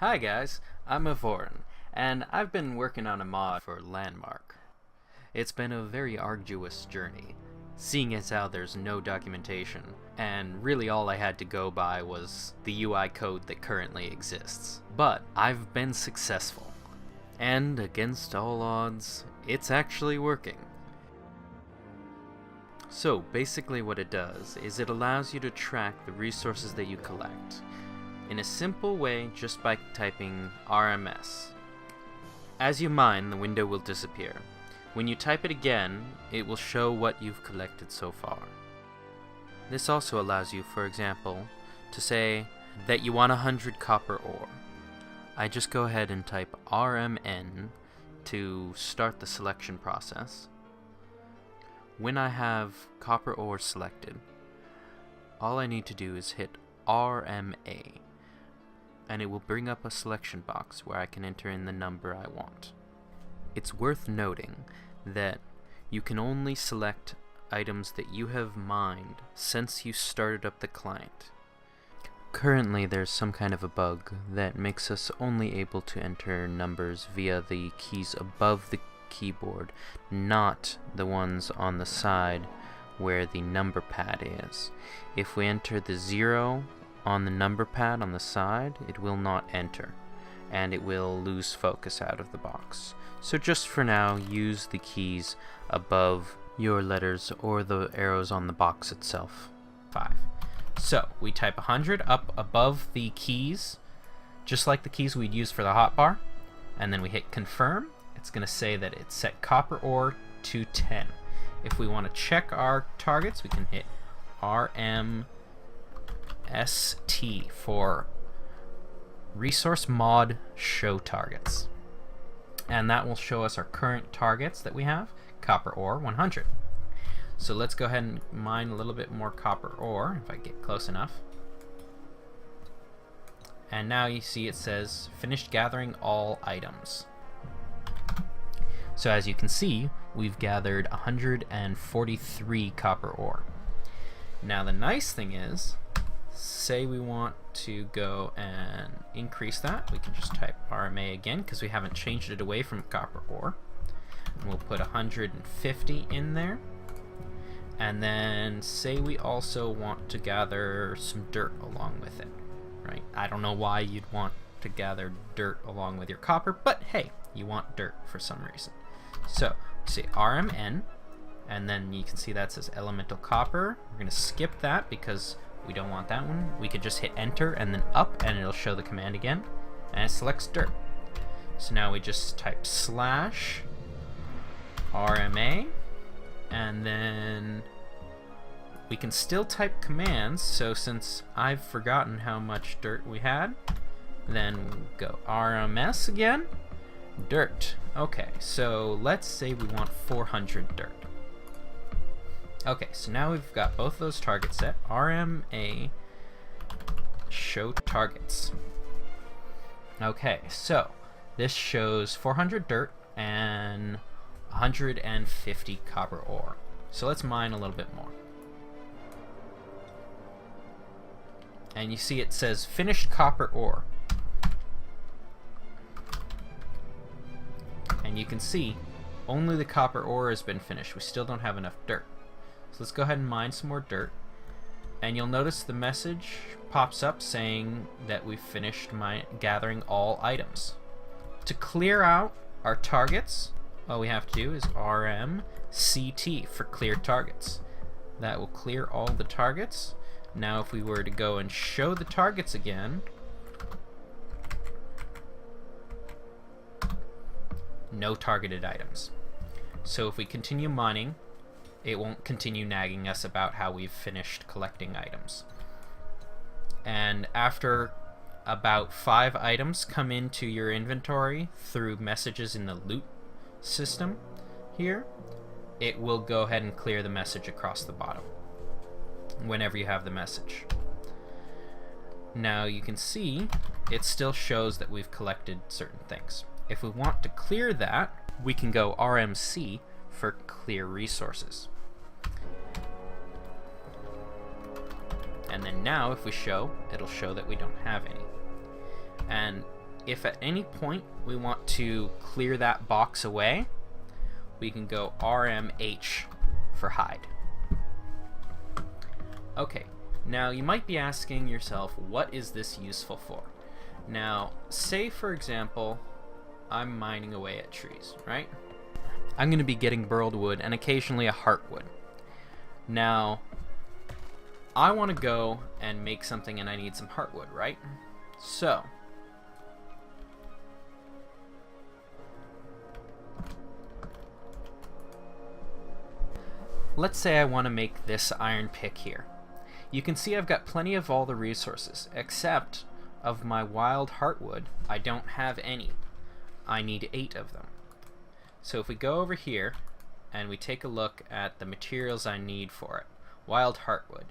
Hi guys, I'm Avorin, and I've been working on a mod for Landmark. It's been a very arduous journey, seeing as how there's no documentation, and really all I had to go by was the UI code that currently exists. But I've been successful, and against all odds, it's actually working. So basically what it does is it allows you to track the resources that you collect in a simple way just by typing RMS. As you mine, the window will disappear. When you type it again, it will show what you've collected so far. This also allows you, for example, to say that you want 100 copper ore. I just go ahead and type RMN to start the selection process. When I have copper ore selected, all I need to do is hit RMA, and it will bring up a selection box where I can enter in the number I want. It's worth noting that you can only select items that you have mined since you started up the client. Currently there's some kind of a bug that makes us only able to enter numbers via the keys above the keyboard, not the ones on the side where the number pad is. If we enter the 0 on the number pad on the side, it will not enter, and it will lose focus out of the box. So just for now, use the keys above your letters or the arrows on the box itself. 5. So we type 100 up above the keys, just like the keys we'd use for the hotbar, and then we hit confirm. It's going to say that it's set copper ore to 10. If we want to check our targets, we can hit RMST for resource mod show targets. And that will show us our current targets that we have, copper ore 100. So let's go ahead and mine a little bit more copper ore, if I get close enough. And now you see it says finished gathering all items. So as you can see, we've gathered 143 copper ore. Now the nice thing is, say we want to go and increase that, we can just type RMA again because we haven't changed it away from copper ore. And we'll put 150 in there. And then say we also want to gather some dirt along with it, right? I don't know why you'd want to gather dirt along with your copper, but hey, you want dirt for some reason. So say RMN, and then you can see that says elemental copper. We're going to skip that because we don't want that one. We could just hit enter and then up, and it'll show the command again, and it selects dirt. So now we just type slash RMA, and then we can still type commands. So since I've forgotten how much dirt we had, then go RMS again, dirt. Okay, so let's say we want 400 dirt. Okay, so now we've got both those targets set. RMA show targets. Okay, so this shows 400 dirt and 150 copper ore. So let's mine a little bit more. And you see it says finished copper ore. And you can see only the copper ore has been finished. We still don't have enough dirt. So let's go ahead and mine some more dirt. And you'll notice the message pops up saying that we've finished gathering all items. To clear out our targets, all we have to do is RMCT for clear targets. That will clear all the targets. Now if we were to go and show the targets again, no targeted items. So if we continue mining, it won't continue nagging us about how we've finished collecting items. And after about 5 items come into your inventory through messages in the loot system here, it will go ahead and clear the message across the bottom whenever you have the message. Now you can see it still shows that we've collected certain things. If we want to clear that, we can go RMC for clear resources. And then now if we show, it'll show that we don't have any. And if at any point we want to clear that box away, we can go RMH for hide. Okay, now you might be asking yourself, what is this useful for? Now, say for example, I'm mining away at trees, right? I'm going to be getting burled wood and occasionally a heartwood. Now, I want to go and make something and I need some heartwood, right? So, let's say I want to make this iron pick here. You can see I've got plenty of all the resources, except of my wild heartwood, I don't have any. I need 8 of them. So if we go over here and we take a look at the materials I need for it, wild heartwood,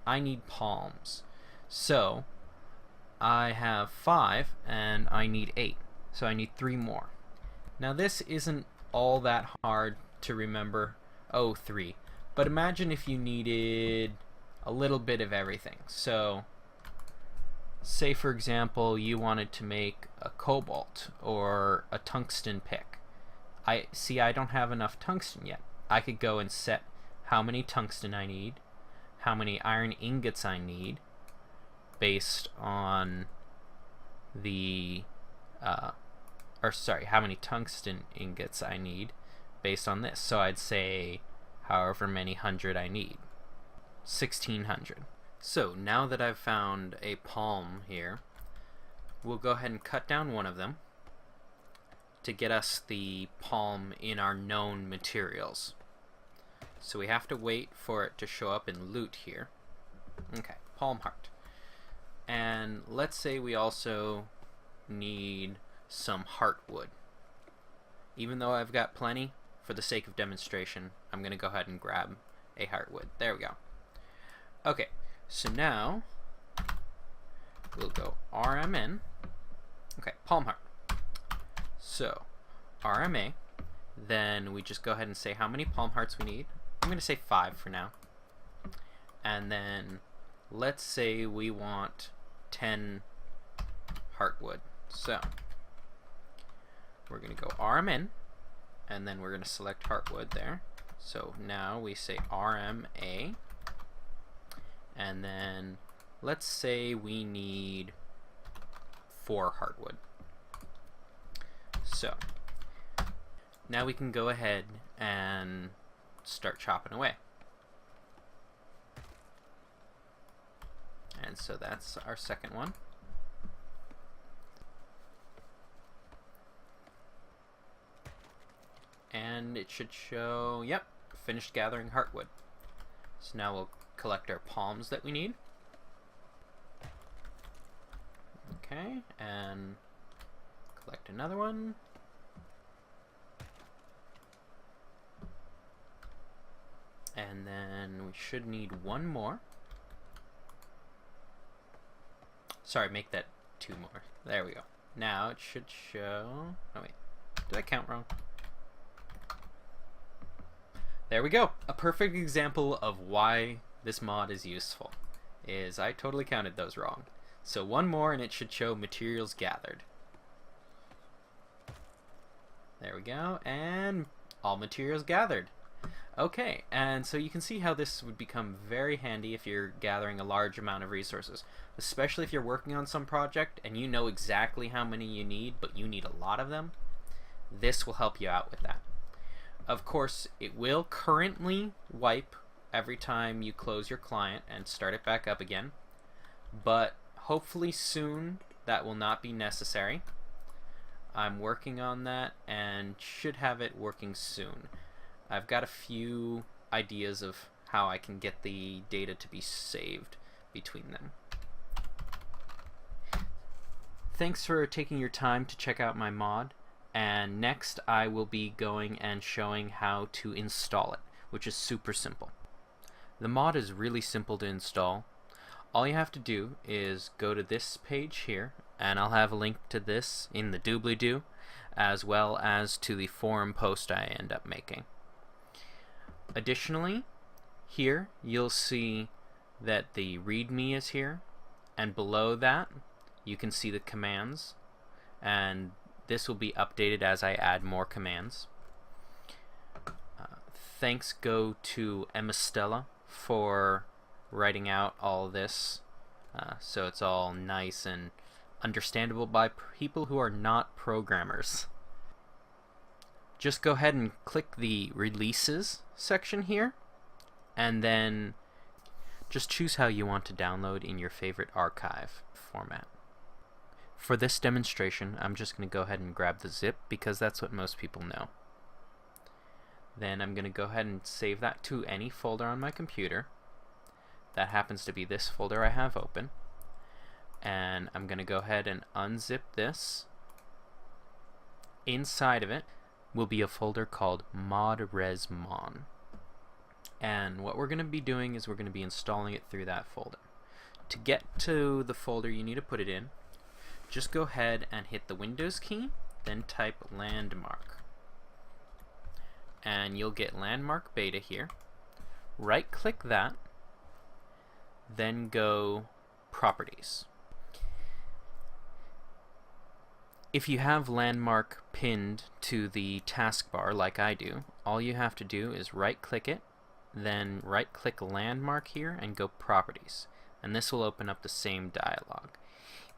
I need palms. So I have 5 and I need 8. So I need 3 more. Now this isn't all that hard to remember. Oh, 3. But imagine if you needed a little bit of everything. So say for example you wanted to make a cobalt or a tungsten pick. I don't have enough tungsten yet. I could go and set how many tungsten I need, how many iron ingots I need, based on the how many tungsten ingots I need based on this. So I'd say however many hundred I need, 1600. So now that I've found a palm here, we'll go ahead and cut down one of them to get us the palm in our known materials. So we have to wait for it to show up in loot here. Okay, palm heart. And let's say we also need some heartwood. Even though I've got plenty, for the sake of demonstration, I'm going to go ahead and grab a heartwood. There we go. Okay, so now we'll go RMN. Okay, palm heart. So RMA, then we just go ahead and say how many palm hearts we need. I'm going to say 5 for now. And then let's say we want 10 heartwood. So we're going to go RMN, and then we're going to select heartwood there. So now we say RMA, and then let's say we need 4 heartwood. So now we can go ahead and start chopping away. And so that's our second one. And it should show, yep, finished gathering heartwood. So now we'll collect our palms that we need. Okay, and collect another one. And then we should need one more. Sorry, make that 2 more. There we go. Now it should show... Oh wait, did I count wrong? There we go. A perfect example of why this mod is useful. Is I totally counted those wrong. So one more and it should show materials gathered. There we go, and all materials gathered. Okay, and so you can see how this would become very handy if you're gathering a large amount of resources, especially if you're working on some project and you know exactly how many you need, but you need a lot of them. This will help you out with that. Of course, it will currently wipe every time you close your client and start it back up again, but hopefully soon that will not be necessary. I'm working on that and should have it working soon. I've got a few ideas of how I can get the data to be saved between them. Thanks for taking your time to check out my mod, and next I will be going and showing how to install it, which is super simple. The mod is really simple to install. All you have to do is go to this page here, and I'll have a link to this in the doobly-doo, as well as to the forum post I end up making. Additionally, here you'll see that the README is here, and below that you can see the commands, and this will be updated as I add more commands. Thanks go to Emma Stella for writing out all this, so it's all nice and understandable by people who are not programmers. Just go ahead and click the Releases section here, and then just choose how you want to download in your favorite archive format. For this demonstration, I'm just going to go ahead and grab the zip because that's what most people know. Then I'm going to go ahead and save that to any folder on my computer. That happens to be this folder I have open. And I'm going to go ahead and unzip this. Inside of it will be a folder called ResMon. And what we're going to be doing is we're going to be installing it through that folder. To get to the folder you need to put it in, just go ahead and hit the Windows key, then type landmark. And you'll get landmark beta here. Right click that, then go properties. If you have landmark pinned to the taskbar like I do, all you have to do is right click it, then right click landmark here and go properties, and this will open up the same dialog.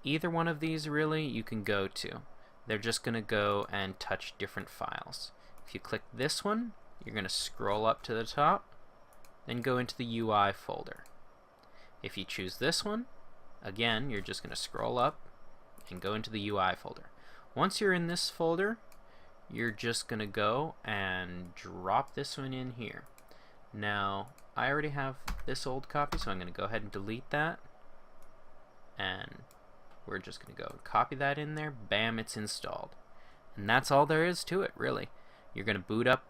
Either one of these really you can go to. They're just going to go and touch different files. If you click this one, you're going to scroll up to the top, then go into the UI folder. If you choose this one, again, you're just going to scroll up and go into the UI folder. Once you're in this folder, you're just going to go and drop this one in here. Now, I already have this old copy, so I'm going to go ahead and delete that. And we're just going to go and copy that in there. Bam, it's installed. And that's all there is to it, really. You're going to boot up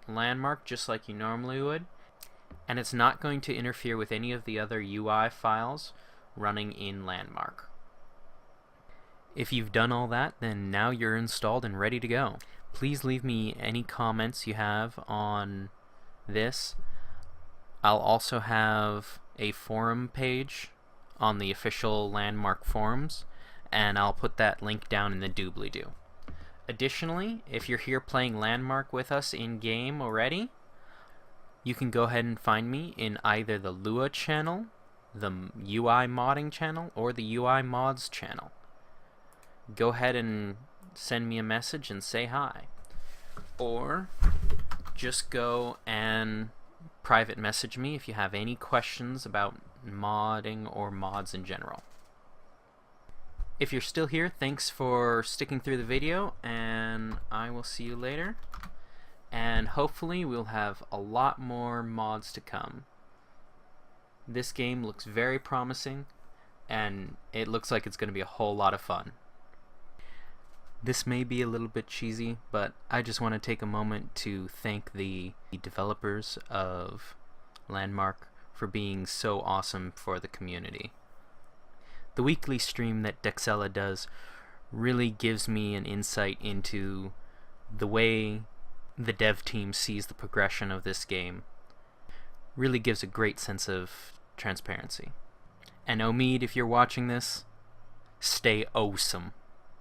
Landmark just like you normally would, and it's not going to interfere with any of the other UI files running in Landmark. If you've done all that, then now you're installed and ready to go. Please leave me any comments you have on this. I'll also have a forum page on the official Landmark forums, and I'll put that link down in the doobly-doo. Additionally, if you're here playing Landmark with us in-game already, you can go ahead and find me in either the Lua channel, the UI modding channel, or the UI mods channel. Go ahead and send me a message and say hi. Or just go and private message me if you have any questions about modding or mods in general. If you're still here, thanks for sticking through the video, and I will see you later. And hopefully we'll have a lot more mods to come. This game looks very promising, and it looks like it's going to be a whole lot of fun. This may be a little bit cheesy, but I just want to take a moment to thank the developers of Landmark for being so awesome for the community. The weekly stream that Dexella does really gives me an insight into the way the dev team sees the progression of this game. Really gives a great sense of transparency. And Omid, if you're watching this, stay awesome.